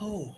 Oh,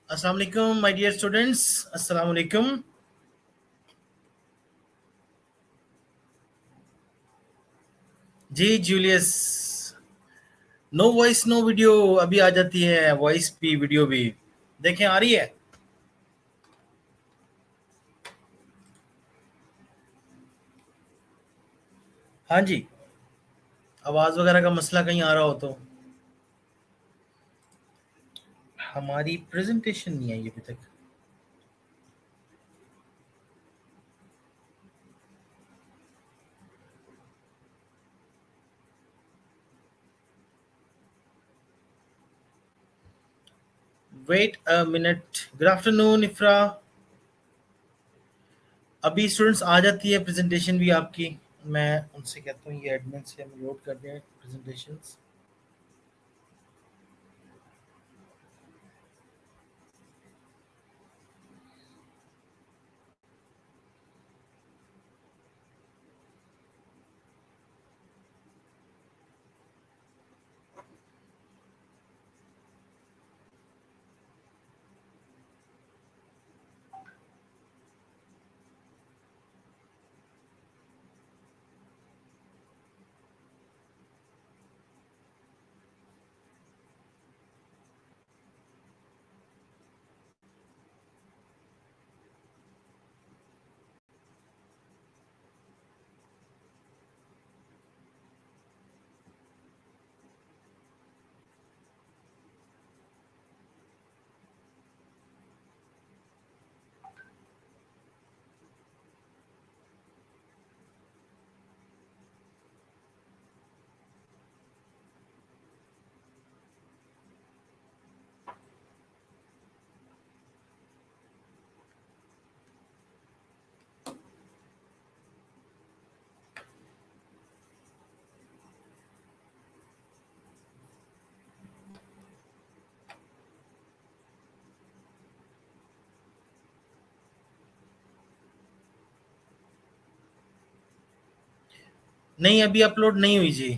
अस्सलाम वालेकुम my dear students. अस्सलाम वालेकुम। जी Julius, no voice no video अभी आ जाती है, वॉइस भी वीडियो भी देखें आ रही है। हाँ जी, आवाज़ वगैरह का मसला कहीं आ रहा हो तो। हमारी प्रेजेंटेशन नहीं आई अभी तक। Wait a minute. Good afternoon Ifra. अभी स्टूडेंट्स आ जाती है प्रेजेंटेशन भी आपकी। मैं उनसे कहता हूँ ये एडमिन से हम लोड कर दें प्रेजेंटेशंस। नहीं, अभी अपलोड नहीं हुई जी।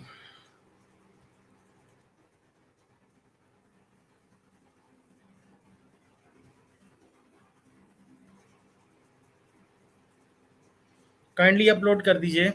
काइंडली अपलोड कर दीजिए।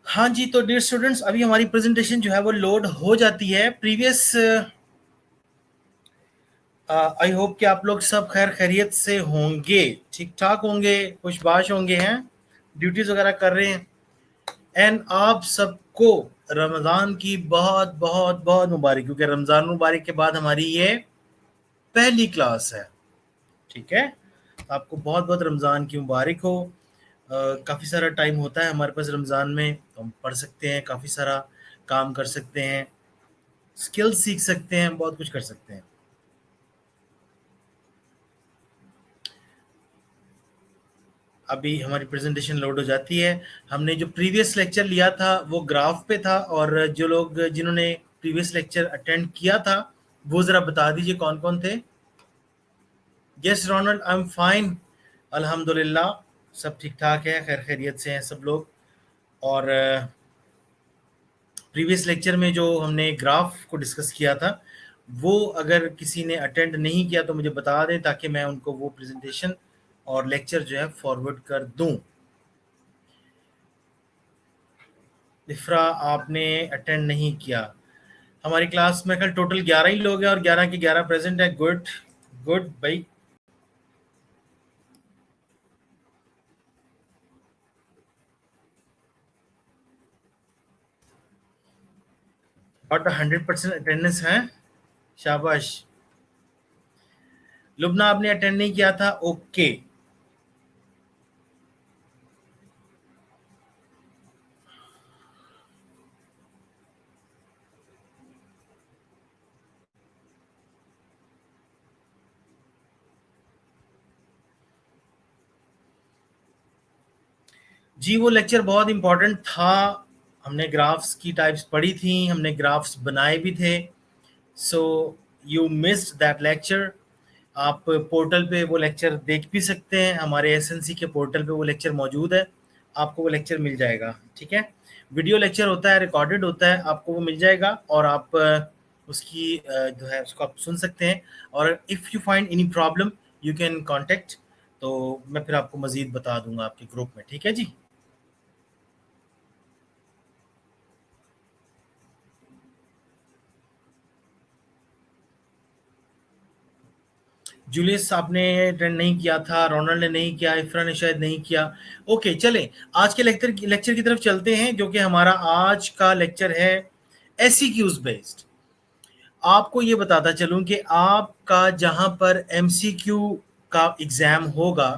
हाँ जी, तो डियर स्टूडेंट्स अभी हमारी प्रेजेंटेशन जो है वो लोड हो जाती है। प्रीवियस आई होप कि आप लोग सब खैर खैरियत से होंगे, ठीक ठाक होंगे, खुशबाश होंगे हैं, ड्यूटीज वगैरह कर रहे हैं। एंड आप सबको रमज़ान की बहुत बहुत बहुत मुबारक, क्योंकि रमज़ान मुबारक के बाद हमारी ये पहली क्लास है। ठीक है, आपको बहुत बहुत रमज़ान की मुबारक हो। काफ़ी सारा टाइम होता है हमारे पास रमज़ान में, तो हम पढ़ सकते हैं, काफ़ी सारा काम कर सकते हैं, स्किल्स सीख सकते हैं, बहुत कुछ कर सकते हैं। अभी हमारी प्रेजेंटेशन लोड हो जाती है। हमने जो प्रीवियस लेक्चर लिया था वो ग्राफ पे था, और जो लोग जिन्होंने प्रीवियस लेक्चर अटेंड किया था वो ज़रा बता दीजिए कौन कौन थे। Yes Ronald, I am fine, अल्हम्दुलिल्लाह, सब ठीक ठाक है, खैर खैरियत से हैं सब लोग। और प्रीवियस लेक्चर में जो हमने ग्राफ को डिस्कस किया था वो अगर किसी ने अटेंड नहीं किया तो मुझे बता दें, ताकि मैं उनको वो प्रेजेंटेशन और लेक्चर जो है फॉरवर्ड कर दूं। इफ्रा आपने अटेंड नहीं किया। हमारी क्लास में कल टोटल 11 ही लोग हैं और 11 के 11 प्रेजेंट है। गुड गुड भाई। और 100% अटेंडेंस है। शाबाश। लुबना आपने अटेंड नहीं किया था, ओके। जी वो लेक्चर बहुत इंपॉर्टेंट था। हमने ग्राफ्स की टाइप्स पढ़ी थी, हमने ग्राफ्स बनाए भी थे। So you missed that lecture. आप पोर्टल पे वो लेक्चर देख भी सकते हैं, हमारे एसएनसी के पोर्टल पे वो लेक्चर मौजूद है। आपको वो लेक्चर मिल जाएगा, ठीक है। वीडियो लेक्चर होता है, रिकॉर्डेड होता है, आपको वो मिल जाएगा और आप उसकी जो है उसको आप सुन सकते हैं। और if you find any problem you can contact, तो मैं फिर आपको मज़ीद बता दूंगा आपके ग्रुप में, ठीक है जी। जूलियस आपने अटेंड नहीं किया था, रोनाल्ड ने नहीं किया, इफ्रा ने शायद नहीं किया। ओके चलें, आज के लेक्चर की तरफ चलते हैं, जो कि हमारा आज का लेक्चर है एससीक्यूज बेस्ड। आपको ये बताता चलूं कि आपका जहां पर एमसीक्यू का एग्जाम होगा,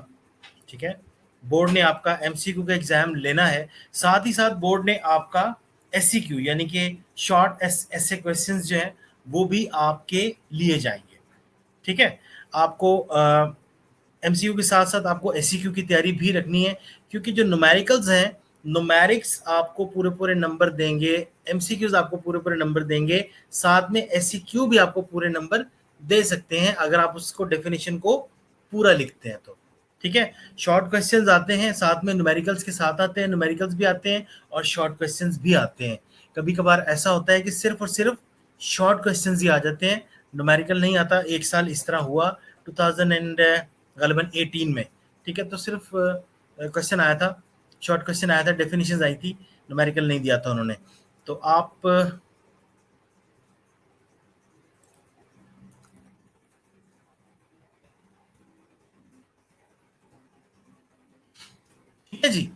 ठीक है, बोर्ड ने आपका एमसीक्यू का एग्जाम लेना है, साथ ही साथ बोर्ड ने आपका एससीक्यू यानी कि शॉर्ट ऐसे क्वेश्चंस जो हैं वो भी आपके लिए जाएंगे, ठीक है। आपको एमसीक्यू के साथ साथ आपको एससीक्यू की तैयारी भी रखनी है, क्योंकि जो न्यूमेरिकल्स हैं, न्यूमेरिक्स आपको पूरे पूरे नंबर देंगे, एमसीक्यूज आपको पूरे पूरे नंबर देंगे, साथ में एससीक्यू भी आपको पूरे नंबर दे सकते हैं अगर आप उसको डेफिनेशन को पूरा लिखते हैं तो, ठीक है। शॉर्ट क्वेश्चंस आते हैं, साथ में न्यूमेरिकल्स के साथ आते हैं, न्यूमेरिकल्स भी आते हैं और शॉर्ट क्वेश्चंस भी आते हैं। कभी कभार ऐसा होता है कि सिर्फ और सिर्फ शॉर्ट क्वेश्चंस ही आ जाते हैं, न्यूमेरिकल नहीं आता। एक साल इस तरह हुआ 2000 एंड गलबन 18 में, ठीक है, तो सिर्फ क्वेश्चन आया था, शॉर्ट क्वेश्चन आया था, डेफिनेशंस आई थी, न्यूमेरिकल नहीं दिया था उन्होंने। तो आप ठीक है जी।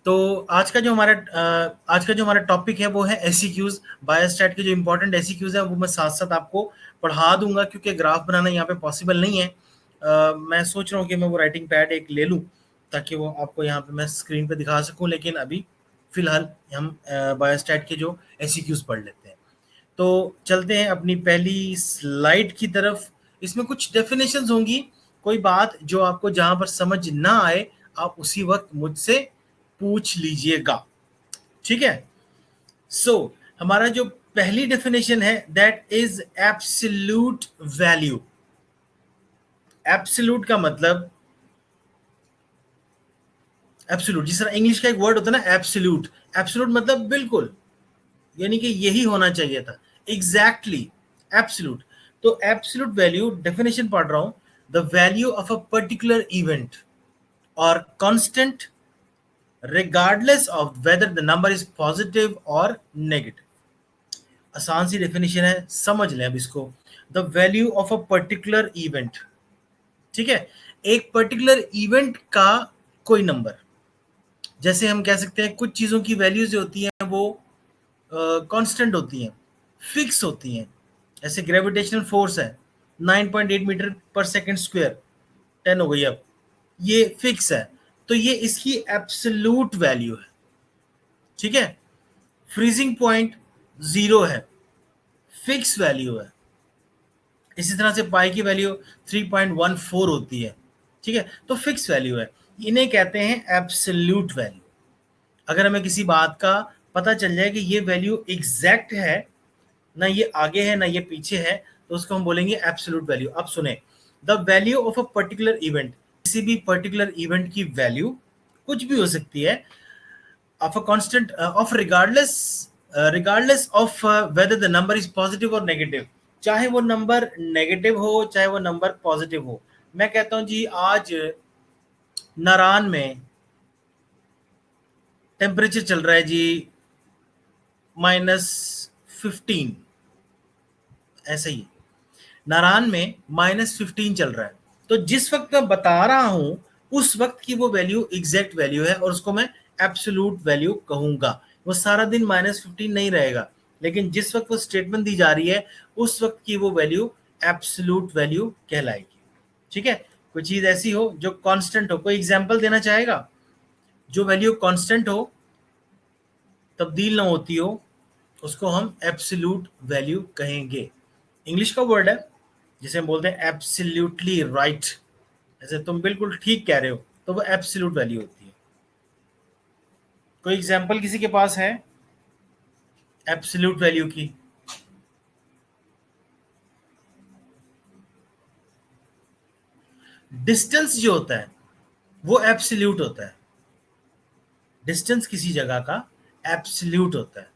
तो आज का जो हमारा टॉपिक है वो है एससीक्यूज। बायोस्टैट के जो इंपॉर्टेंट एससीक्यूज है वो मैं साथ साथ आपको पढ़ा दूंगा, क्योंकि ग्राफ बनाना यहाँ पे पॉसिबल नहीं है। मैं सोच रहा हूँ कि मैं वो राइटिंग पैड एक ले लूँ ताकि वो आपको यहाँ पे मैं स्क्रीन पे दिखा सकूँ, लेकिन अभी फिलहाल हम बायोस्टैट के जो एससीक्यूज पढ़ लेते हैं। तो चलते हैं अपनी पहली स्लाइड की तरफ। इसमें कुछ डेफिनेशंस होंगी, कोई बात जो आपको जहां पर समझ ना आए आप उसी वक्त मुझसे पूछ लीजिएगा, ठीक है। सो हमारा जो पहली डेफिनेशन है that is absolute value. Absolute का मतलब, एब्सोल्यूट जिस तरह इंग्लिश का एक वर्ड होता है ना एब्सोल्यूट, एब्सोल्यूट मतलब बिल्कुल, यानी कि यही होना चाहिए था, एग्जैक्टली, एब्सोल्यूट। तो एब्सोल्यूट वैल्यू डेफिनेशन पढ़ रहा हूं, the value of a particular event और constant regardless of whether the number is positive or negative। आसान सी डेफिनेशन है, समझ लें अब इसको। The value of a particular event, ठीक है, एक पर्टिकुलर इवेंट का कोई नंबर। जैसे हम कह सकते हैं कुछ चीजों की वैल्यूज जो होती हैं वो कांस्टेंट होती हैं, फिक्स होती हैं। ऐसे ग्रेविटेशनल फोर्स है 9.8 मीटर पर सेकंड स्क्वायर, 10 हो गई अब, ये फिक्स है, तो ये इसकी एब्सोल्यूट वैल्यू है, ठीक है। फ्रीजिंग पॉइंट 0 है, फिक्स वैल्यू है। इसी तरह से पाई की वैल्यू 3.14 होती है, ठीक है, तो फिक्स वैल्यू है। इन्हें कहते हैं एब्सोल्यूट वैल्यू। अगर हमें किसी बात का पता चल जाए कि ये वैल्यू एग्जैक्ट है, ना ये आगे है ना ये पीछे है, तो उसको हम बोलेंगे एब्सोल्यूट वैल्यू। अब सुने, the value of a particular event, किसी भी पर्टिकुलर इवेंट की वैल्यू कुछ भी हो सकती है, of a constant of regardless of whether the number is positive और नेगेटिव। चाहे वो नंबर नेगेटिव हो चाहे वो नंबर पॉजिटिव हो। मैं कहता हूं जी आज नारायण में टेम्परेचर चल रहा है जी -15, ऐसे ही नारायण में -15 चल रहा है। तो जिस वक्त मैं बता रहा हूं उस वक्त की वो वैल्यू एग्जैक्ट वैल्यू है और उसको मैं एब्सोल्यूट वैल्यू कहूंगा। वो सारा दिन -15 नहीं रहेगा, लेकिन जिस वक्त वो स्टेटमेंट दी जा रही है उस वक्त की वो वैल्यू एब्सोल्यूट वैल्यू कहलाएगी। ठीक है, कोई चीज ऐसी हो जो कांस्टेंट हो, कोई एग्जांपल देना चाहेगा? जो वैल्यू कांस्टेंट हो, तब्दील ना होती हो, उसको हम एब्सोल्यूट वैल्यू कहेंगे। इंग्लिश का वर्ड है जिसे हम बोलते हैं एब्सोल्युटली राइट, ऐसे तुम बिल्कुल ठीक कह रहे हो, तो वो एब्सोल्यूट वैल्यू होती है। कोई एग्जांपल किसी के पास है एब्सोल्यूट वैल्यू की? डिस्टेंस जो होता है वो एब्सोल्यूट होता है। डिस्टेंस किसी जगह का एब्सोल्यूट होता है।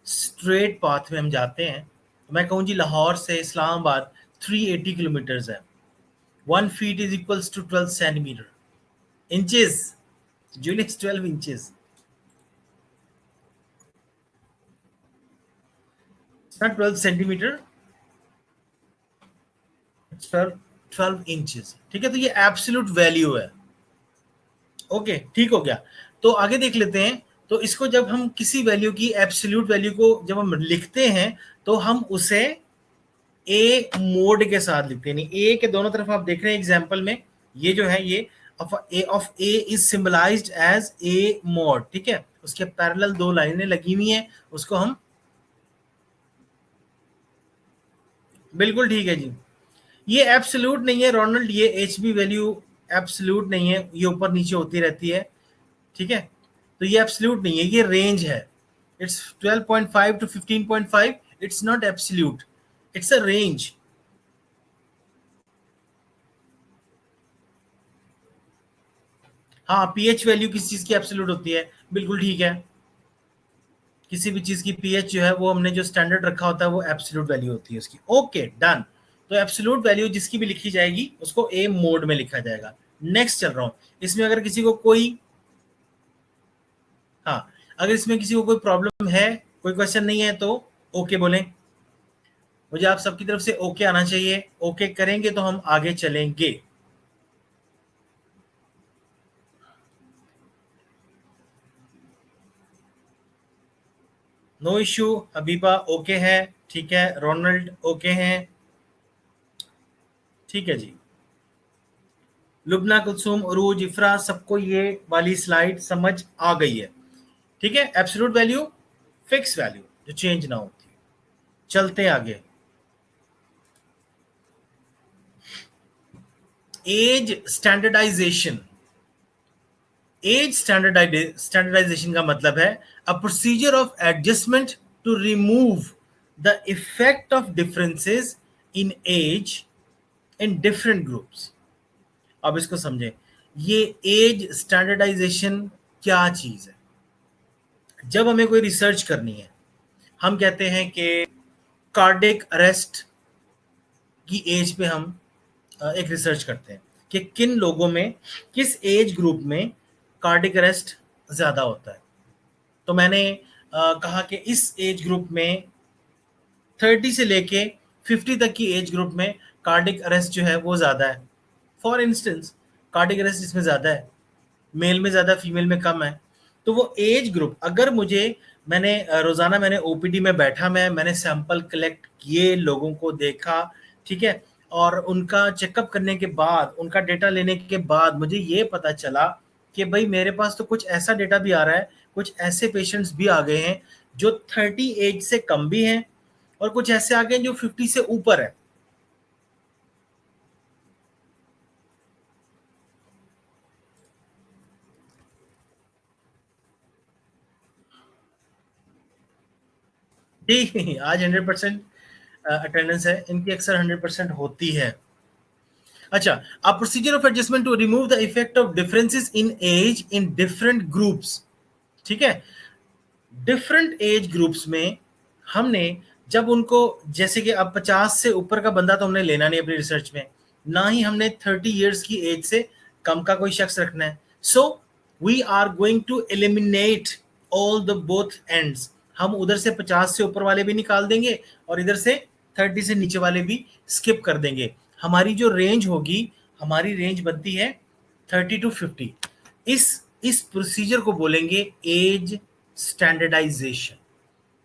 स्ट्रेट पाथ में हम जाते हैं तो मैं कहूँ जी लाहौर से इस्लामाबाद 380 किलोमीटर्स है। 1 feet is equals to 12 centimetre. Inches, Julius 12 inches, not 12 centimetre, 12 inches. ठीक है, तो ये एब्सोल्यूट वैल्यू है। ओके, ठीक हो गया। तो आगे देख लेते हैं। तो इसको जब हम किसी वैल्यू की एब्सोल्यूट वैल्यू को जब हम लिखते हैं तो हम उसे ए मोड के साथ लिखते हैं। ए के दोनों तरफ आप देख रहे हैं एग्जांपल में, ये जो है ये of A is symbolized as a mod. ठीक है, उसके पैरेलल दो लाइनें लगी हुई हैं, उसको हम, बिल्कुल ठीक है जी। ये एब्सोल्यूट नहीं है रोनाल्ड, ये एच बी वैल्यू एब्सोल्यूट नहीं है, ये ऊपर नीचे होती रहती है। ठीक है, तो ये एब्सोल्यूट नहीं है, ये रेंज है। It's 12.5 to 15.5, it's not absolute, it's a range. हाँ, पीएच वैल्यू किसी चीज की एब्सोल्यूट होती है, बिल्कुल ठीक है। किसी भी चीज की पीएच जो है वो हमने जो स्टैंडर्ड रखा होता है वो एब्सोल्यूट वैल्यू होती है उसकी। Okay, done. तो एब्सोल्यूट वैल्यू जिसकी भी लिखी जाएगी उसको ए मोड में लिखा जाएगा। नेक्स्ट चल रहा हूं। इसमें अगर किसी को कोई, हाँ, अगर इसमें किसी को कोई प्रॉब्लम है, कोई क्वेश्चन नहीं है, तो ओके बोलें। मुझे आप सबकी तरफ से ओके आना चाहिए। ओके करेंगे तो हम आगे चलेंगे। No issue. हबीबा ओके है, ठीक है। रोनाल्ड ओके हैं, ठीक है जी। लुबना, कुलसुम, उरूज, इफ्रा, सबको ये वाली स्लाइड समझ आ गई है? ठीक है, एब्सोल्यूट वैल्यू फिक्स वैल्यू जो चेंज ना होती। चलते आगे। As standardisation. एज स्टैंडर्डाइजेशन का मतलब है a procedure of adjustment to remove the effect of differences in age in different groups. अब इसको समझें, ये एज स्टैंडर्डाइजेशन क्या चीज है? जब हमें कोई रिसर्च करनी है, हम कहते हैं कि कार्डिक अरेस्ट की एज पे हम एक रिसर्च करते हैं कि किन लोगों में, किस एज ग्रुप में कार्डिक अरेस्ट ज्यादा होता है। तो मैंने कहा कि इस एज ग्रुप में 30 से लेके 50 तक की एज ग्रुप में कार्डिक अरेस्ट जो है वो ज्यादा है। फॉर इंस्टेंस, कार्डिक अरेस्ट इसमें ज्यादा है, मेल में ज्यादा, फीमेल में कम है। तो वो एज ग्रुप, अगर मुझे, मैंने रोजाना मैंने ओपीडी में बैठा, मैंने सैंपल कलेक्ट किए, लोगों को देखा, ठीक है, और उनका चेकअप करने के बाद, उनका डेटा लेने के बाद मुझे ये पता चला कि भाई मेरे पास तो कुछ ऐसा डेटा भी आ रहा है, कुछ ऐसे पेशेंट्स भी आ गए हैं जो 30 एज से कम भी हैं और कुछ ऐसे आ गए जो 50 से ऊपर है। ठीक, आज 100% अटेंडेंस है इनकी, अक्सर 100% होती है। अच्छा, a procedure of adjustment to remove the effect of differences in age in different groups। ठीक है, डिफरेंट एज ग्रुप्स में हमने जब उनको, जैसे कि अब 50 से ऊपर का बंदा तो हमने लेना नहीं अपनी रिसर्च में, ना ही हमने 30 इयर्स की एज से कम का कोई शख्स रखना है। So we are going to eliminate all the both ends. हम उधर से 50 से ऊपर वाले भी निकाल देंगे और इधर से 30 से नीचे वाले भी स्किप कर देंगे। हमारी जो रेंज होगी, हमारी रेंज बनती है 30 to 50। इस प्रोसीजर को बोलेंगे एज स्टैंडर्डाइजेशन,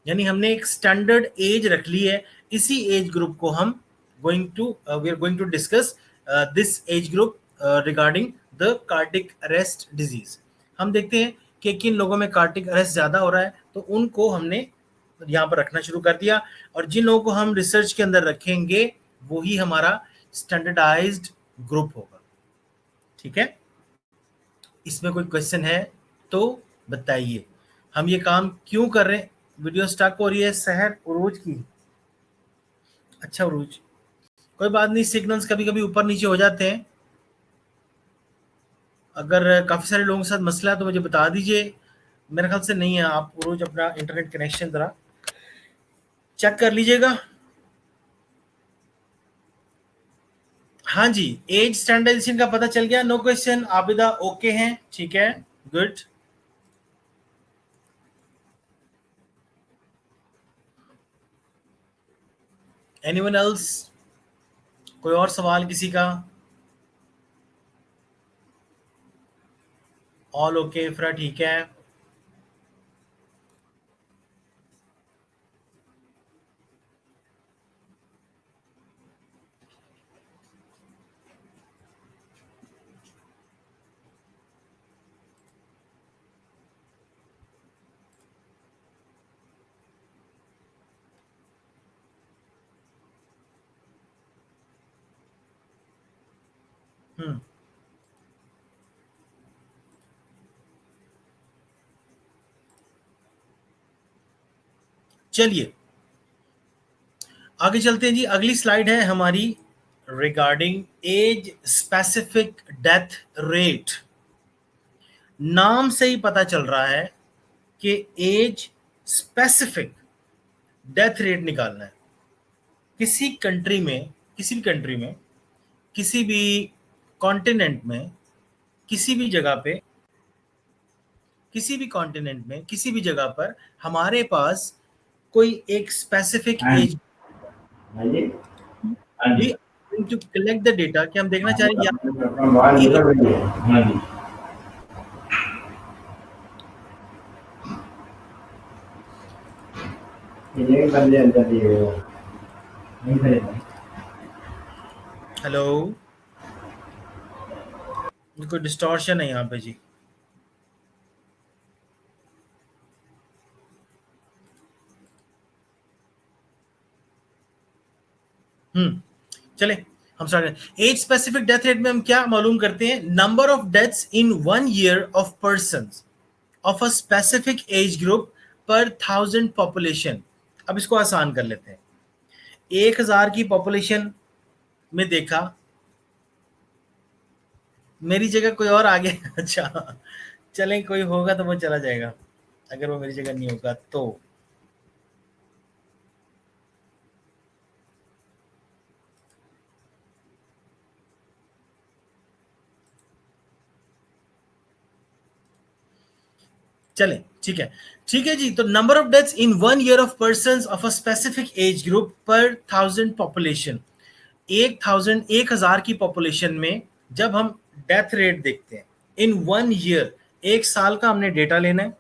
यानी हमने एक स्टैंडर्ड एज रख ली है। इसी एज ग्रुप को हम we are going to discuss this age group regarding the cardiac arrest disease. हम देखते हैं कि किन लोगों में कार्डिक अरेस्ट ज्यादा हो रहा है, तो उनको हमने यहाँ पर रखना शुरू कर दिया, और जिन लोगों को हम रिसर्च के अंदर रखेंगे वही हमारा स्टैंडर्डाइज्ड ग्रुप होगा। ठीक है, इसमें कोई क्वेश्चन है तो बताइए। हम ये काम क्यों कर रहे हैं? वीडियो स्टक हो रही है सहर उरूज की। अच्छा उरूज, कोई बात नहीं, सिग्नल्स कभी कभी ऊपर नीचे हो जाते हैं। अगर काफी सारे लोगों के साथ मसला है तो मुझे बता दीजिए। मेरे ख्याल से नहीं है। आप रोज अपना इंटरनेट कनेक्शन जरा चेक कर लीजिएगा। हाँ जी, एज स्टैंडर्डाइजेशन का पता चल गया। No question. आबिदा ओके हैं? ठीक है, गुड। Anyone else? कोई और सवाल किसी का? ऑल ओके, फ्रा ठीक है। चलिए आगे चलते हैं जी। अगली स्लाइड है हमारी regarding age specific death rate. नाम से ही पता चल रहा है कि एज स्पेसिफिक डेथ रेट निकालना है। किसी कंट्री में, किसी भी कंट्री में, किसी भी कॉन्टिनेंट में, किसी भी जगह पे, किसी भी कॉन्टिनेंट में, किसी भी जगह पर हमारे पास कोई एक specific age to collect the data. कि हम देखना चाह रहे हैं हेलो, कोई डिस्टॉर्शन है यहाँ पे जी। चले हम start. Age specific death rate में हम क्या मालूम करते हैं? Number of deaths in 1 year of persons of a specific age group per 1000 population. अब इसको आसान कर लेते हैं। 1000 की पॉपुलेशन में देखा, मेरी जगह कोई और आ गया। अच्छा चलें, कोई होगा तो वो चला जाएगा, अगर वो मेरी जगह नहीं होगा तो। चलें, ठीक है, ठीक है जी। तो number of deaths in 1 year of persons of a specific age group per 1000 population. 1000 की पॉपुलेशन में जब हम डेथ रेट देखते हैं इन 1 ईयर, 1 साल का हमने डेटा लेना है,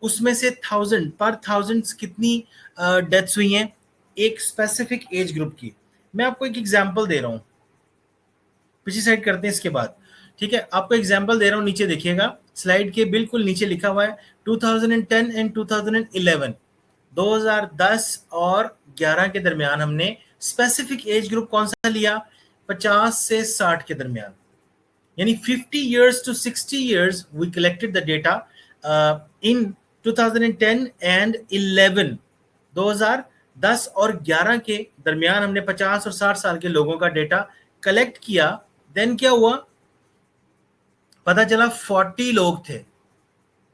उसमें से 1000 पर 1000 कितनी डेथ्स हुई हैं एक स्पेसिफिक एज ग्रुप की। मैं आपको एक एग्जांपल दे रहा हूं, पिछली साइड करते हैं इसके बाद। ठीक है, आपको एग्जांपल दे रहा हूं, नीचे देखिएगा स्लाइड के बिल्कुल नीचे लिखा हुआ है 2010 एंड 2011। 2010 और 11 के दरमियान हमने स्पेसिफिक एज ग्रुप कौन सा लिया? 50 से 60 के दरमियान, यानी 50 years to 60 years we collected the data in 2010 and 11। 2010 और 11 के दरमियान हमने 50 और 60 साल के लोगों का डेटा कलेक्ट किया। देन क्या हुआ? पता चला 40 लोग थे,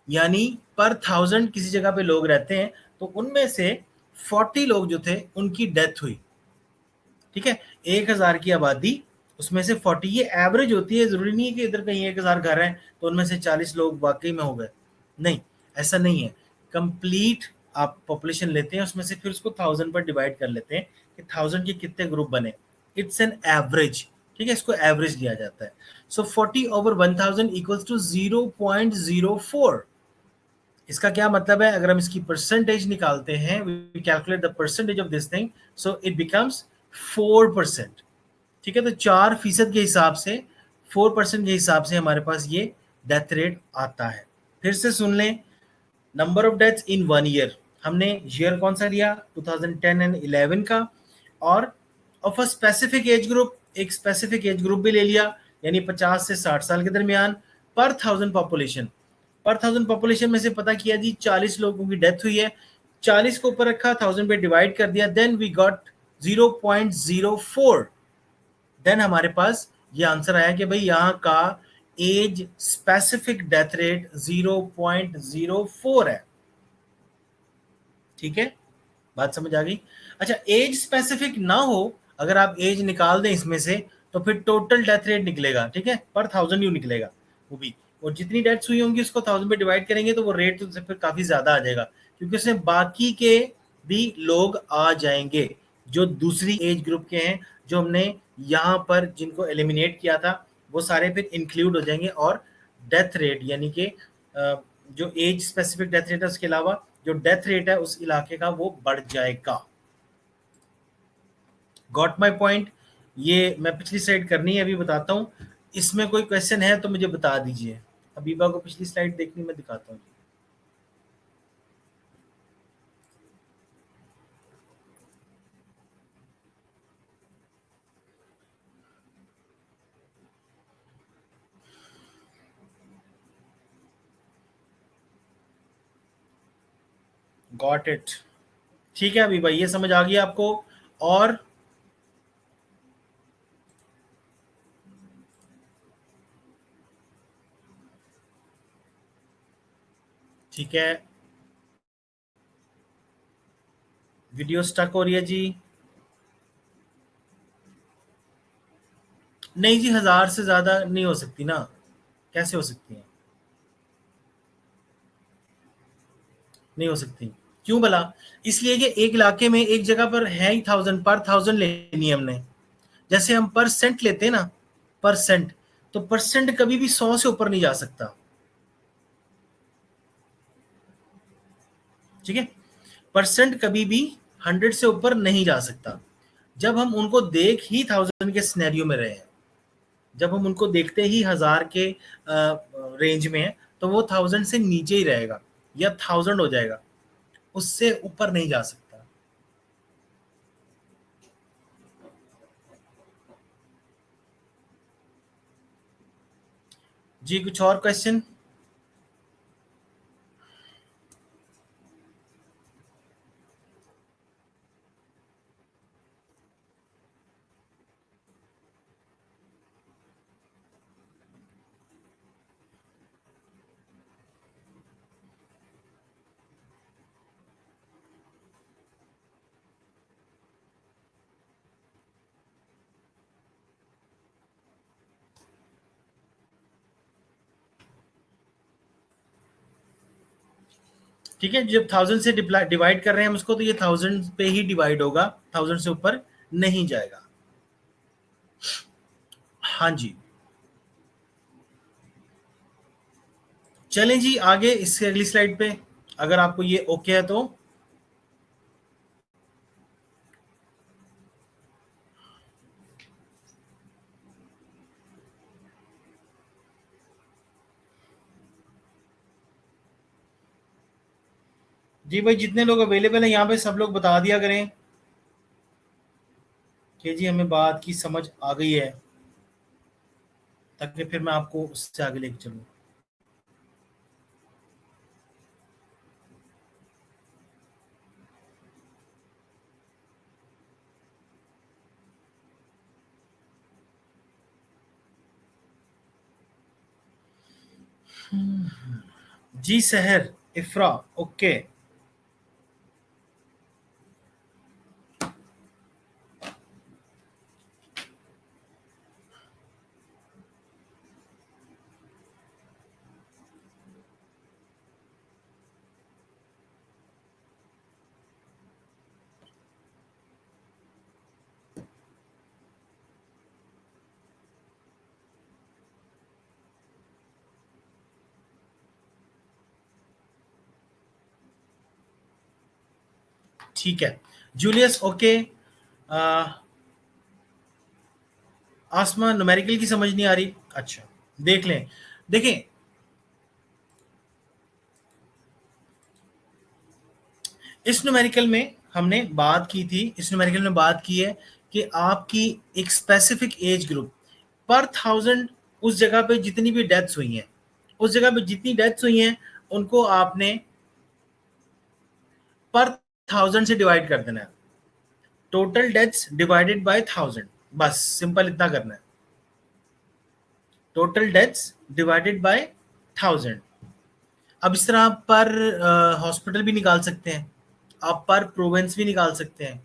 यानी पर 1000 किसी जगह पे लोग रहते हैं, तो उनमें से 40 लोग जो थे उनकी डेथ हुई। ठीक है, 1000 की आबादी उसमें से 40, ये एवरेज होती है, जरूरी नहीं है कि इधर कहीं 1000 घर हैं तो उनमें से 40 लोग वाकई में हो गए, नहीं, ऐसा नहीं है। कंप्लीट आप पॉपुलेशन लेते हैं, उसमें से फिर उसको 1000 पर डिवाइड कर लेते हैं कि 1000 के कितने ग्रुप बने, इट्स एन एवरेज, ठीक है, इसको एवरेज लिया जाता है। सो 40/1000 इक्वल्स टू 0.04। इसका क्या मतलब है, अगर हम इसकी परसेंटेज निकालते हैं, we calculate the percentage of this thing, so it becomes 4%। ठीक है, तो 4% के हिसाब से, 4% के हिसाब से हमारे पास ये डेथ रेट आता है। फिर से सुन लें, number of deaths in 1 year, हमने ईयर कौन सा लिया, 2010 एंड 11 का, और of a specific age group, एक स्पेसिफिक एज ग्रुप भी ले लिया, यानी 50 से 60 साल के दरमियान, पर 1000 पॉपुलेशन, पर 1000 पॉपुलेशन में से पता किया जी 40 लोगों की डेथ हुई है, 40 को ऊपर रखा, 1000 पे डिवाइड कर दिया, देन वी गॉट 0.04। देन हमारे पास ये आंसर आया कि भाई यहाँ का एज स्पेसिफिक डेथ रेट 0.04 है। ठीक है, बात समझ आ गई। अच्छा, एज स्पेसिफिक ना हो, अगर आप एज निकाल दें इसमें से, तो फिर टोटल डेथ रेट निकलेगा, ठीक है, पर 1000 यू निकलेगा वो भी, और जितनी डेथ्स हुई होंगी उसको 1000 पे डिवाइड करेंगे तो वो रेट तो फिर काफी ज्यादा आ जाएगा, क्योंकि उसमें बाकी के भी लोग आ जाएंगे जो दूसरी एज ग्रुप के हैं, जो हमने यहाँ पर जिनको एलिमिनेट किया था, वो सारे फिर इंक्लूड हो जाएंगे, और डेथ रेट यानी कि जो एज स्पेसिफिक डेथ रेट है उसके अलावा जो डेथ रेट है उस इलाके का वो बढ़ जाएगा। Got my point. ये मैं पिछली स्लाइड करनी है, अभी बताता हूँ। इसमें कोई क्वेश्चन है तो मुझे बता दीजिए। अबीबा को पिछली स्लाइड देखनी, मैं दिखाता हूँ। Got it. ठीक है अबीबा, ये समझ आ गया आपको। और ठीक है, वीडियो स्टक हो रही है जी। नहीं जी, 1000 से ज्यादा नहीं हो सकती ना, कैसे हो सकती है, नहीं हो सकती। क्यों भला? इसलिए कि एक इलाके में एक जगह पर है ही 1000, पर 1000 लेनी है हमने। जैसे हम परसेंट लेते हैं ना, परसेंट, तो परसेंट कभी भी 100 से ऊपर नहीं जा सकता। ठीक है, परसेंट कभी भी 100 से ऊपर नहीं जा सकता। जब हम उनको देख ही 1000 के सिनेरियो में रहे हैं, जब हम उनको देखते ही 1000 के रेंज में है, तो वो 1000 से नीचे ही रहेगा या 1000 हो जाएगा, उससे ऊपर नहीं जा सकता। जी कुछ और क्वेश्चन? ठीक है, जब 1000 से डिवाइड कर रहे हैं हम उसको, तो ये 1000 पे ही डिवाइड होगा, 1000 से ऊपर नहीं जाएगा। हाँ जी, चलें जी आगे इससे अगली स्लाइड पे, अगर आपको ये ओके है तो। जी भाई, जितने लोग अवेलेबल हैं यहाँ पे सब लोग बता दिया करें कि जी हमें बात की समझ आ गई है, ताकि फिर मैं आपको उससे आगे लेके चलूँ। जी सहर, इफ्रा, ओके। ठीक है जूलियस, ओके। आसमा न्यूमेरिकल की समझ नहीं आ रही, अच्छा देख लें। देखें इस न्यूमेरिकल में हमने बात की थी, इस न्यूमेरिकल में बात की है कि आपकी एक स्पेसिफिक एज ग्रुप पर 1000 उस जगह पे जितनी भी डेथ्स हुई हैं, उस जगह पे जितनी डेथ्स हुई हैं उनको आपने पर 1000 से डिवाइड कर देना है। टोटल डेथ्स डिवाइडेड बाय 1000, बस सिंपल इतना करना है। Total deaths divided by 1000। अब इस तरह आप पर हॉस्पिटल भी निकाल सकते हैं, आप पर प्रोविंस भी निकाल सकते हैं।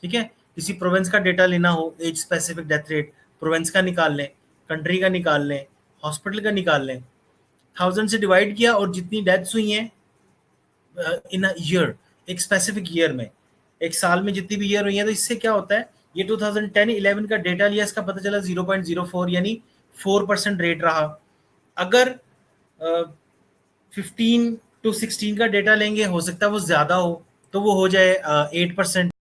ठीक है, किसी प्रोविंस का डेटा लेना हो, age specific death rate province का निकाल लें, कंट्री का निकाल लें, हॉस्पिटल का निकाल लें। 1000 से डिवाइड किया और जितनी डेथ्स हुई हैं इन अ ईयर, एक स्पेसिफिक ईयर में, एक साल में जितनी भी ईयर हुई है, तो इससे क्या होता है, ये 2010-11 का डेटा लिया, इसका पता चला 0.04 यानी 4% रेट रहा। अगर 15 to 16 का डेटा लेंगे, हो सकता है वो ज्यादा हो, तो वो हो जाए 8%,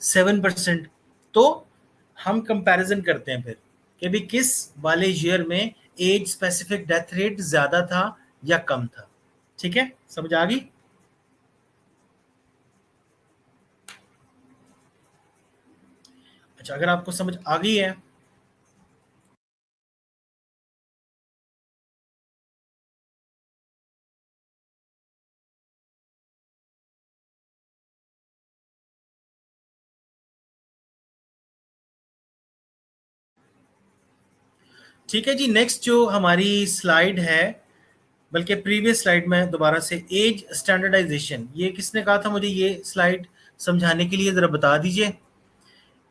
7%। तो हम कंपैरिजन करते हैं फिर कि भी किस वाले ईयर में एज स्पेसिफिक डेथ रेट ज्यादा था या कम था। ठीक है, समझ आ गई? अच्छा, अगर आपको समझ आ गई है ठीक है जी। नेक्स्ट जो हमारी स्लाइड है, बल्कि प्रीवियस स्लाइड में दोबारा से, एज स्टैंडर्डाइजेशन, ये किसने कहा था मुझे ये स्लाइड समझाने के लिए, जरा बता दीजिए।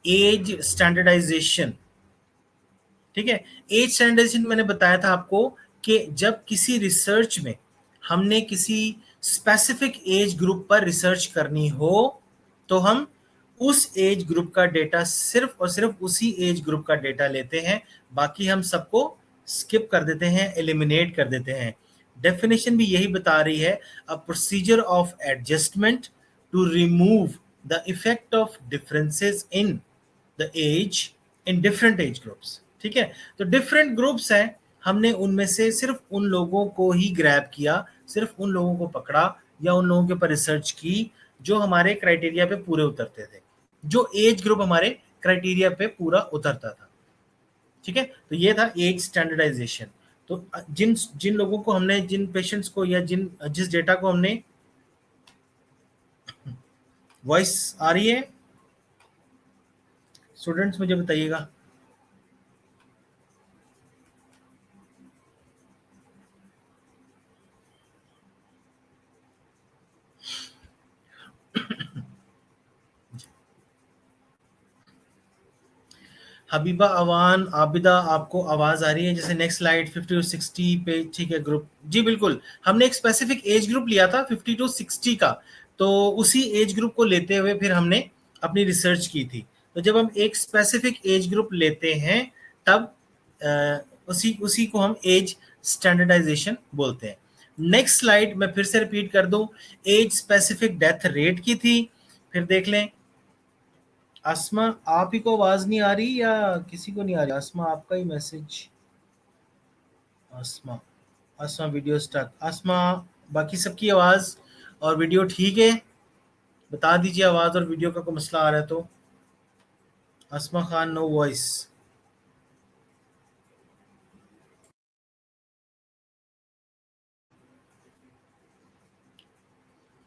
एज स्टैंडर्डाइजेशन, ठीक है। एज स्टैंडर्डाइजेशन मैंने बताया था आपको कि जब किसी रिसर्च में हमने किसी स्पेसिफिक एज ग्रुप पर रिसर्च करनी हो, तो हम उस एज ग्रुप का डेटा, सिर्फ और सिर्फ उसी एज ग्रुप का डेटा लेते हैं, बाकी हम सबको स्किप कर देते हैं, एलिमिनेट कर देते हैं। डेफिनेशन भी यही बता रही है, a procedure of adjustment to remove the effect of differences in the age in different age groups. ठीक है, तो डिफरेंट ग्रुप्स हैं, हमने उनमें से सिर्फ उन लोगों को ही ग्रैब किया, सिर्फ उन लोगों को पकड़ा या उन लोगों के ऊपर रिसर्च की जो हमारे क्राइटेरिया पे पूरे उतरते थे, जो एज ग्रुप हमारे क्राइटेरिया पे पूरा उतरता था। ठीक है, तो ये था एज स्टैंडर्डाइजेशन। तो जिन जिन लोगों को हमने, जिन पेशेंट्स को या जिस डेटा को हमने, वॉइस आ रही है स्टूडेंट्स, मुझे बताइएगा। हबीबा अवान आबिदा, आपको आवाज आ रही है? जैसे नेक्स्ट स्लाइड 50 to 60 पे, ठीक है, ग्रुप, जी बिल्कुल। हमने एक स्पेसिफिक एज ग्रुप लिया था 50 to 60 का, तो उसी एज ग्रुप को लेते हुए फिर हमने अपनी रिसर्च की थी। तो जब हम एक स्पेसिफिक एज ग्रुप लेते हैं, तब उसी उसी को हम एज स्टैंडर्डाइजेशन बोलते हैं। नेक्स्ट स्लाइड मैं फिर से रिपीट कर दूं, एज स्पेसिफिक डेथ रेट की थी, फिर देख लें। आसमा, आप ही को आवाज नहीं आ रही या किसी को नहीं आ रही? आसमा, आपका ही मैसेज। आसमा, आसमा वीडियो स्टक। आसमा, बाकी सबकी आवाज और वीडियो ठीक है? बता दीजिए आवाज और वीडियो का कोई मसला आ रहा है तो। आसमा खान, नो वॉइस।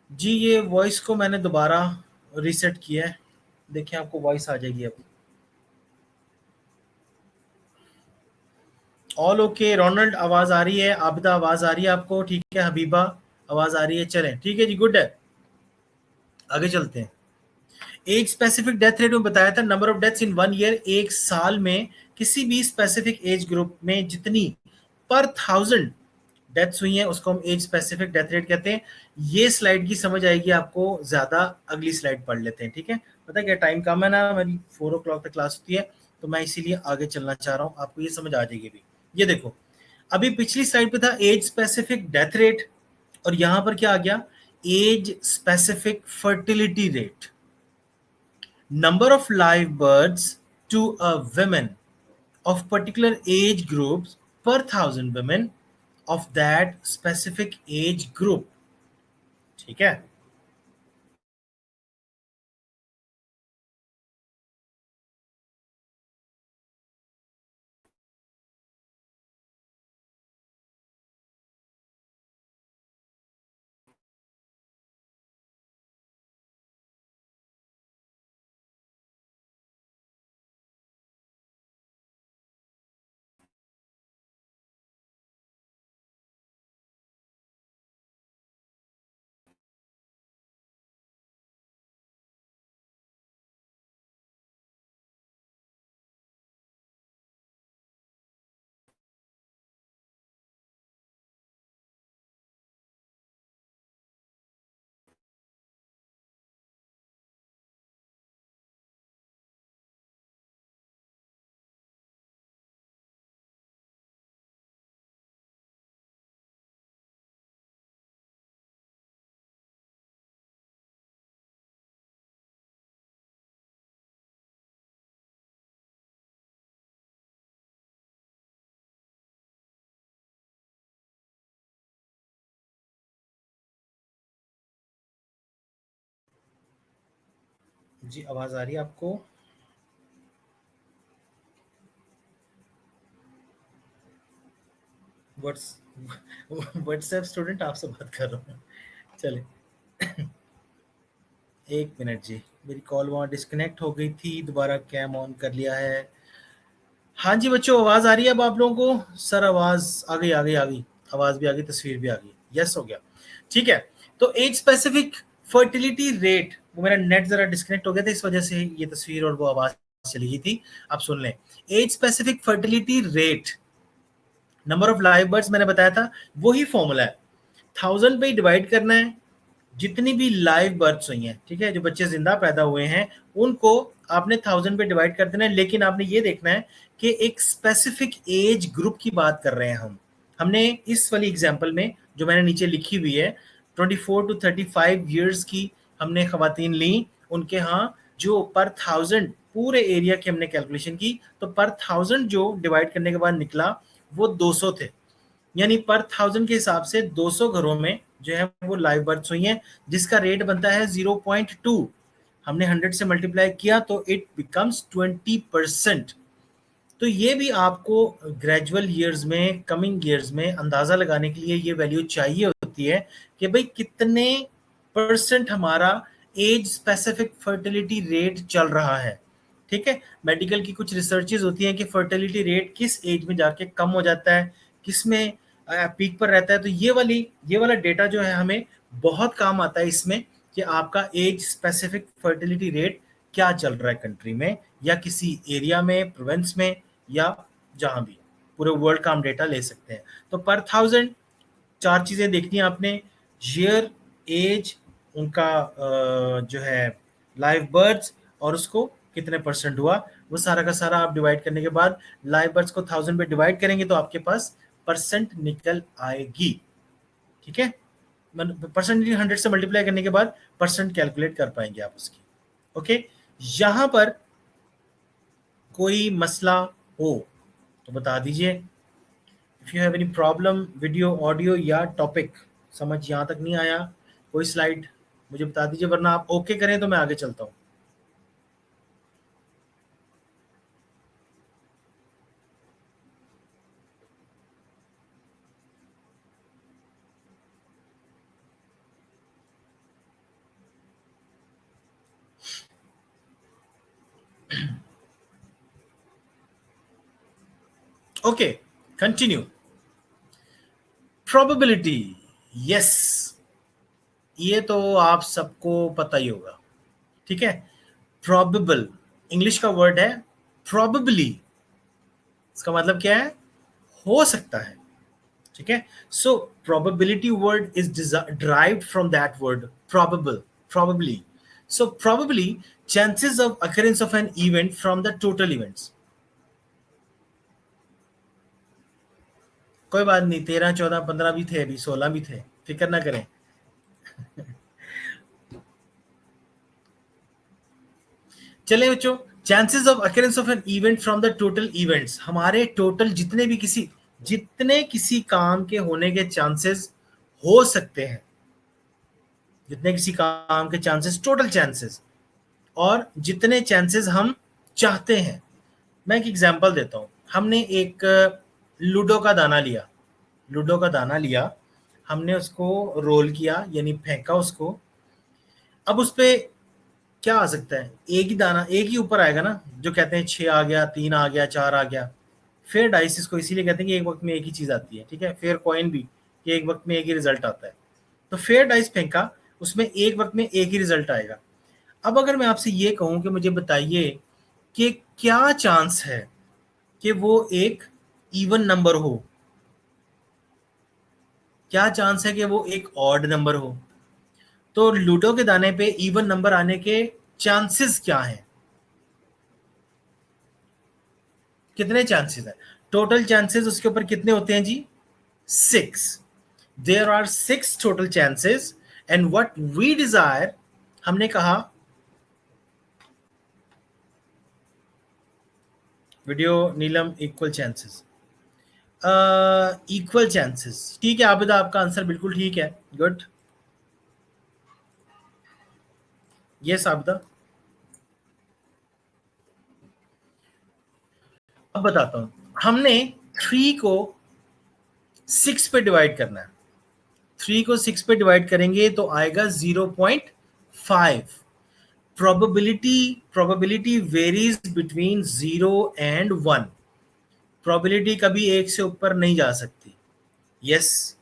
जी, ये वॉइस को मैंने दोबारा रीसेट किया है, देखिए आपको वॉइस आ जाएगी अब। ऑल ओके, रोनाल्ड आवाज आ रही है, आबिदा आवाज आ रही है आपको, ठीक है, हबीबा आवाज आ रही है, चलें ठीक है जी, गुड है। आगे चलते हैं। एज स्पेसिफिक डेथ रेट में बताया था, number of deaths in 1 year, एक साल में किसी भी स्पेसिफिक एज ग्रुप में जितनी पर 1000 डेथ्स हुई हैं, उसको हम एज स्पेसिफिक डेथ रेट कहते हैं। ये स्लाइड की समझ आएगी आपको ज्यादा, अगली स्लाइड पढ़ लेते हैं। ठीक है, पता क्या टाइम कम है ना, मेरी 4 o'clock तक क्लास होती है, तो मैं इसीलिए आगे चलना चाह रहा हूँ, आपको ये समझ आ जाएगी भी। ये देखो, अभी पिछली स्लाइड पे था एज स्पेसिफिक डेथ रेट, और यहां पर क्या आ गया, age specific fertility rate. number of live births to a woman of particular age groups per 1,000 women of that specific age group. ठीक है? जी आवाज आ रही है आपको? व्हाट्स व्हाट्सएप स्टूडेंट आपसे बात कर रहा हूँ। चले, एक मिनट जी, मेरी कॉल वहाँ डिस्कनेक्ट हो गई थी, दोबारा कैम ऑन कर लिया है। हाँ जी बच्चों, आवाज आ रही है अब आप लोगों को? सर आवाज आ गई, आ गई, आ गई, आवाज भी आ गई, तस्वीर भी आ गई, यस हो गया। ठीक है, तो एज स्पेसिफिक फर्टिलिटी रेट, वो मेरा नेट जरा डिस्कनेक्ट हो गया था, इस वजह से ये तस्वीर और वो आवाज चली गई थी। आप सुन लें, age specific fertility rate, number of live births मैंने बताया था, वही फॉर्मूला है, 1,000 पे डिवाइड करना है, जितनी भी लाइव बर्थ्स हुई हैं, ठीक है, जो बच्चे जिंदा पैदा हुए हैं, उनको आपने 1,000 पे डिवाइड कर देना है। लेकिन आपने ये देखना है कि एक स्पेसिफिक एज ग्रुप की बात कर रहे हैं हमने इस वाली एग्जांपल में जो मैंने नीचे लिखी हुई है, 24 टू 35 ईयर्स की हमने खवातीन ली, उनके यहाँ जो पर 1,000 पूरे एरिया की हमने कैलकुलेशन की, तो पर 1,000 जो डिवाइड करने के बाद निकला वो 200 थे, यानी पर 1,000 के हिसाब से 200 घरों में जो है वो लाइव बर्थ्स हुई हैं, जिसका रेट बनता है 0.2। हमने 100 से मल्टीप्लाई किया तो इट बिकम्स 20%। तो ये भी आपको ग्रेजुअल ईयर्स में, कमिंग ईयर्स में अंदाजा लगाने के लिए ये वैल्यू चाहिए होती है कि भाई कितने परसेंट हमारा एज स्पेसिफिक फर्टिलिटी रेट चल रहा है। ठीक है, मेडिकल की कुछ रिसर्चेज होती हैं कि फर्टिलिटी रेट किस एज में जाके कम हो जाता है, किस में पीक पर रहता है। तो ये वाला डेटा जो है हमें बहुत काम आता है इसमें, कि आपका एज स्पेसिफिक फर्टिलिटी रेट क्या चल रहा है कंट्री में, या किसी एरिया में, प्रोविंस में, या जहां भी, पूरे वर्ल्ड का हम डेटा ले सकते हैं। तो पर 1,000 चार चीजें देखनी है आपने, ईयर, एज, उनका जो है लाइव बर्ड्स, और उसको कितने परसेंट हुआ, वो सारा का सारा आप डिवाइड करने के बाद लाइव बर्ड्स को 1,000 पे डिवाइड करेंगे तो आपके पास परसेंट निकल आएगी। ठीक है, परसेंट 100 से मल्टीप्लाई करने के बाद परसेंट कैलकुलेट कर पाएंगे आप उसकी। ओके, यहां पर कोई मसला हो तो बता दीजिए। If you have any problem, video, audio या टॉपिक समझ यहाँ तक नहीं आया, कोई स्लाइड, मुझे बता दीजिए, वरना आप ओके करें तो मैं आगे चलता हूँ। Okay, continue. प्रोबेबिलिटी, यस, ये तो आप सबको पता ही होगा। ठीक है, प्रोबेबल इंग्लिश का वर्ड है, प्रोबेबली इसका मतलब क्या है, हो सकता है। ठीक है, so probability word is derived from that word probable, probably. So probably chances of occurrence of an event from the total events. कोई बात नहीं, 13, 14, 15 भी थे, अभी 16 भी थे, फिक्र ना करें। चले बच्चों, chances of occurrence of an event from the total events, हमारे टोटल जितने किसी काम के होने के चांसेस हो सकते हैं, जितने किसी काम के चांसेस, टोटल चांसेस, और जितने चांसेस हम चाहते हैं। मैं एक एग्जांपल देता हूं। हमने एक लूडो का दाना लिया, हमने उसको रोल किया यानी फेंका उसको। अब उस पे क्या आ सकता है? एक ही दाना, एक ही ऊपर आएगा ना, जो कहते हैं 6 आ गया, 3 आ गया, 4 आ गया। फेयर डाइस इसको इसीलिए कहते हैं कि एक वक्त में एक ही चीज आती है, ठीक है। फेयर कॉइन भी, कि एक वक्त में एक ही रिजल्ट आता है। तो फेयर डाइस फेंका, उसमें एक वक्त में एक ही रिजल्ट आएगा। अब अगर मैं आपसे ये कहूं कि मुझे बताइए कि क्या चांस है कि वो एक इवन नंबर हो, क्या चांस है कि वो एक ऑड नंबर हो, तो लूडो के दाने पे इवन नंबर आने के चांसेस क्या हैं? कितने चांसेस हैं? टोटल चांसेस उसके ऊपर कितने होते हैं जी? 6। There are 6 total chances and what we desire, हमने कहा video Neelam equal chances, equal chances. ठीक है आबिदा, आपका आंसर बिल्कुल ठीक है, गुड। यस आबिदा। अब बताता हूं, हमने 3 को 6 पे डिवाइड करना है। 3 को 6 पे डिवाइड करेंगे तो आएगा 0.5। Probability varies between 0 and 1। Probability कभी 1 से ऊपर नहीं जा सकती। यस,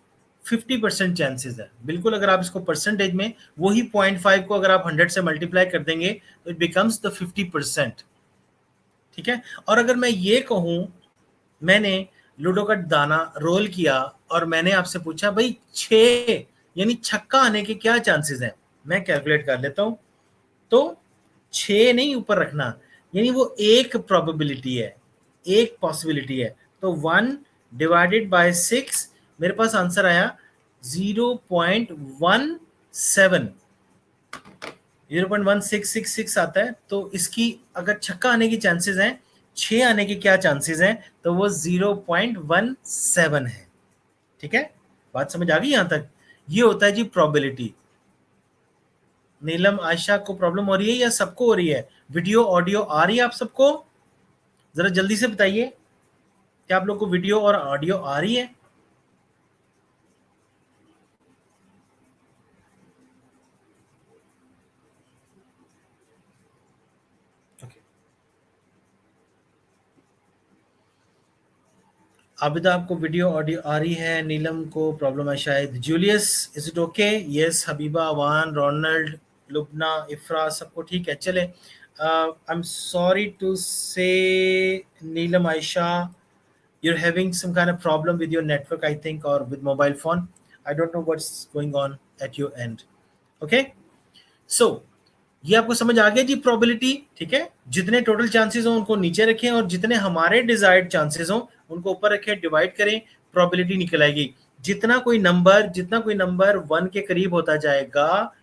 50% चांसेस है, बिल्कुल। अगर आप इसको परसेंटेज में, वही 0.5 को अगर आप 100 से मल्टीप्लाई कर देंगे तो इट बिकम्स द 50%, ठीक है। और अगर मैं ये कहूं, मैंने लूडो का दाना रोल किया और मैंने आपसे पूछा भाई 6 यानी छक्का आने के क्या चांसेस हैं, मैं कैलकुलेट कर लेता हूं। तो 6 नहीं ऊपर रखना, यानी वो एक प्रोबेबिलिटी है, एक पॉसिबिलिटी है। तो 1 डिवाइडेड बाय 6, मेरे पास आंसर आया 0.17, 0.1666 आता है। तो इसकी अगर छक्का आने की चांसेस हैं, 6 आने के क्या चांसेस हैं, तो वो 0.17 है, ठीक है। बात समझ आ गई यहां तक? ये होता है जी प्रोबेबिलिटी। नीलम, आयशा को प्रॉब्लम हो रही है या सबको हो रही है? वीडियो ऑडियो आ रही है आप सबको? जरा जल्दी से बताइए, क्या आप लोग को वीडियो और ऑडियो आ रही है? आबिदा, आपको वीडियो ऑडियो आ रही है, नीलम को प्रॉब्लम है शायद। Julius, is it okay? Yes. Habiba, Awan, Ronald, Lubna, Ifra, सबको ठीक है। चले, आई एम सॉरी टू से नीलम, Ayesha, you're having some kind of problem with your network, I think, or with mobile phone. I don't know what's going on at your end. Okay, so ये आपको समझ आ गया जी probability, ठीक है। जितने total chances हो उनको नीचे रखें और जितने हमारे डिजायर्ड चांसेस हो उनको ऊपर रखें, डिवाइड करें, प्रोबेबिलिटी निकल आएगी। जितना कोई नंबर 1 के करीब होता जाएगा,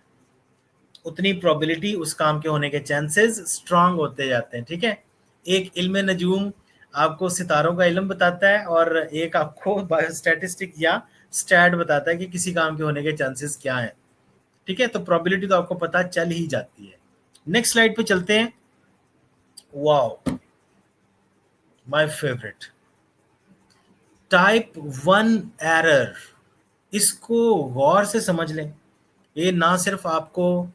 उतनी प्रोबेबिलिटी उस काम के होने के चांसेस स्ट्रांग होते जाते हैं, ठीक है। एक इल्म नजूम आपको सितारों का इल्म बताता है और एक आपको बायोस्टैटिस्टिक या स्टैट बताता है कि किसी काम के होने के चांसेस क्या हैं, ठीक है। तो प्रोबेबिलिटी तो आपको पता चल ही जाती है। नेक्स्ट स्लाइड पे चलते हैं। Wow, my favourite, type 1 error. इसको गौर से समझ लें, ये ना सिर्फ आपको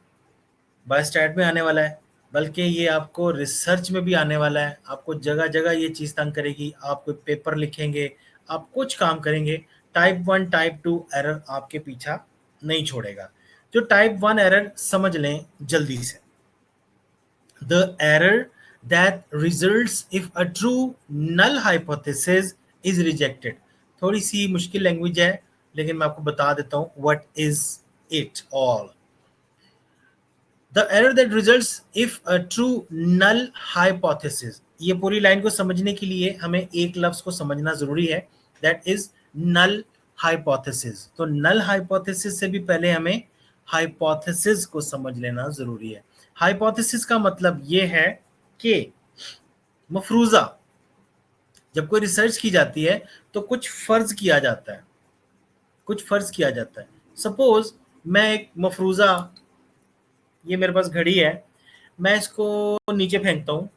बायोस्टैट में आने वाला है, बल्कि ये आपको रिसर्च में भी आने वाला है। आपको जगह जगह ये चीज़ तंग करेगी। आप कोई पेपर लिखेंगे, आप कुछ काम करेंगे, टाइप 1 टाइप 2 एरर आपके पीछा नहीं छोड़ेगा। जो टाइप 1 एरर समझ लें जल्दी से, the error that results if a true null hypothesis is rejected. थोड़ी सी मुश्किल लैंग्वेज है, लेकिन मैं आपको बता देता हूँ what is it all. The error that results if a true null hypothesis, ये पूरी लाइन को समझने के लिए हमें एक लफ्ज को समझना जरूरी है, that is null hypothesis। तो null hypothesis से भी पहले हमें हाइपोथेसिस को समझ लेना जरूरी है। हाइपोथेसिस का मतलब ये है कि मफरूजा, जब कोई रिसर्च की जाती है तो कुछ फर्ज किया जाता है, कुछ फर्ज किया जाता है। सपोज मैं एक मफरूजा, ये मेरे पास घड़ी है, मैं इसको नीचे फेंकता हूँ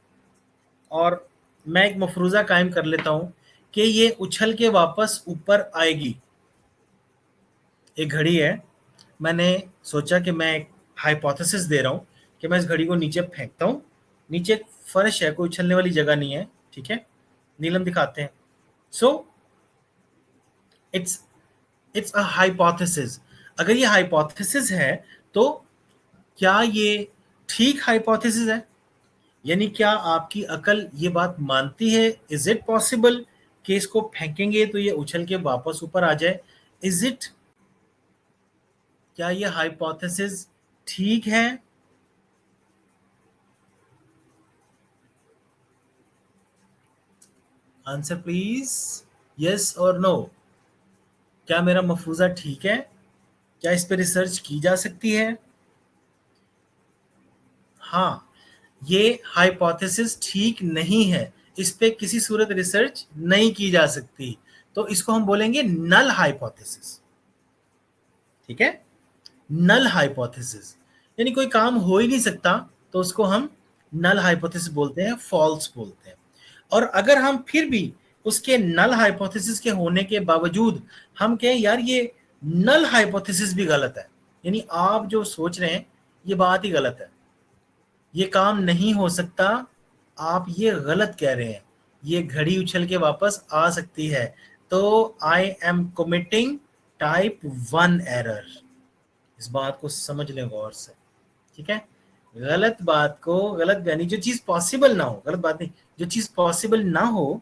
और मैं एक मफरूजा कायम कर लेता हूँ कि ये उछल के वापस ऊपर आएगी। एक घड़ी है, मैंने सोचा कि मैं एक हाइपोथेसिस दे रहा हूँ कि मैं इस घड़ी को नीचे फेंकता हूँ, नीचे एक फर्श है, कोई उछलने वाली जगह नहीं है, ठीक है, नीलम दिखाते हैं। So it's it's a hypothesis. अगर ये हाइपोथेसिस है तो क्या ये ठीक हाइपोथेसिस है? यानी क्या आपकी अकल ये बात मानती है, इज इट पॉसिबल कि इसको फेंकेंगे तो ये उछल के वापस ऊपर आ जाए? इज इट, क्या ये हाइपोथेसिस ठीक है? आंसर प्लीज, यस और नो। क्या मेरा मफरूजा ठीक है? क्या इस पे रिसर्च की जा सकती है? हाँ, ये हाइपोथेसिस ठीक नहीं है, इस पे किसी सूरत रिसर्च नहीं की जा सकती, तो इसको हम बोलेंगे नल हाइपोथेसिस। ठीक है, नल हाइपोथेसिस यानी कोई काम हो ही नहीं सकता, तो उसको हम नल हाइपोथेसिस बोलते हैं, फॉल्स बोलते हैं। और अगर हम फिर भी उसके नल हाइपोथेसिस के होने के बावजूद हम कहें यार ये नल हाइपोथेसिस भी गलत है, यानी आप जो सोच रहे हैं ये बात ही गलत है, ये काम नहीं हो सकता, आप ये गलत कह रहे हैं, ये घड़ी उछल के वापस आ सकती है, तो I am committing type 1 error. इस बात को समझ लें गौर से, ठीक है। गलत बात को, गलत यानी जो चीज पॉसिबल ना हो, गलत बात नहीं, जो चीज पॉसिबल ना हो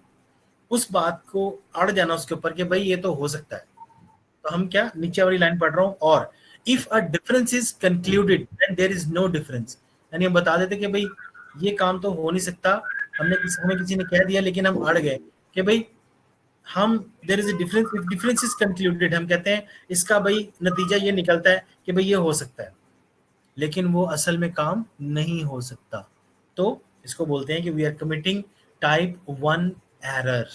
उस बात को अड़ जाना उसके ऊपर कि भाई ये तो हो सकता है। तो हम क्या नीचे वाली लाइन पढ़ रहा हूं, और if a difference is concluded then there is no difference, यानी हम बता देते कि भाई ये काम तो हो नहीं सकता, हमें किसी ने कह दिया लेकिन हम अड़ गए कि भाई हम, there is a difference, if difference is concluded, हम कहते हैं इसका भाई नतीजा ये निकलता है कि भाई ये हो सकता है, लेकिन वो असल में काम नहीं हो सकता, तो इसको बोलते हैं कि we are committing type 1 error.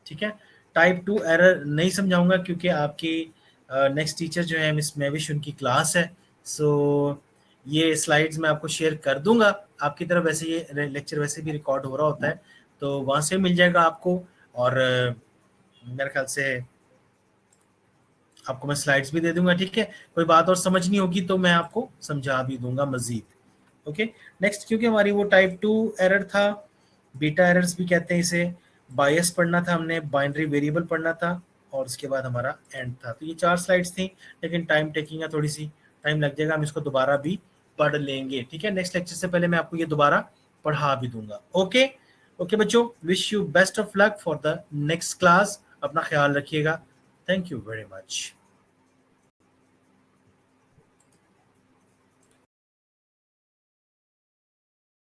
ठीक है, टाइप 2 एरर नहीं समझाऊंगा क्योंकि आपकी नेक्स्ट टीचर जो है मिस मेविश, उनकी क्लास है। सो ये स्लाइड्स मैं आपको शेयर कर दूंगा आपकी तरफ, वैसे ये लेक्चर वैसे भी रिकॉर्ड हो रहा होता है तो वहां से मिल जाएगा आपको, और मेरे ख्याल से आपको मैं स्लाइड्स भी दे दूंगा। ठीक है, कोई बात और समझनी होगी तो मैं आपको समझा भी दूंगा मजीद। ओके, नेक्स्ट, क्योंकि हमारी वो टाइप 2 एरर था, बीटा एरर्स भी कहते हैं इसे, बायस पढ़ना था हमने, बाइनरी वेरिएबल पढ़ना था, और उसके बाद हमारा एंड था। तो ये 4 स्लाइड्स थी, लेकिन टाइम टेकिंग है, थोड़ी सी टाइम लग जाएगा, हम इसको दोबारा भी पढ़ लेंगे। ठीक है, नेक्स्ट लेक्चर से पहले मैं आपको ये दोबारा पढ़ा भी दूंगा। ओके ओके बच्चों, wish you best of luck for the next class, अपना ख्याल रखिएगा। Thank you very much.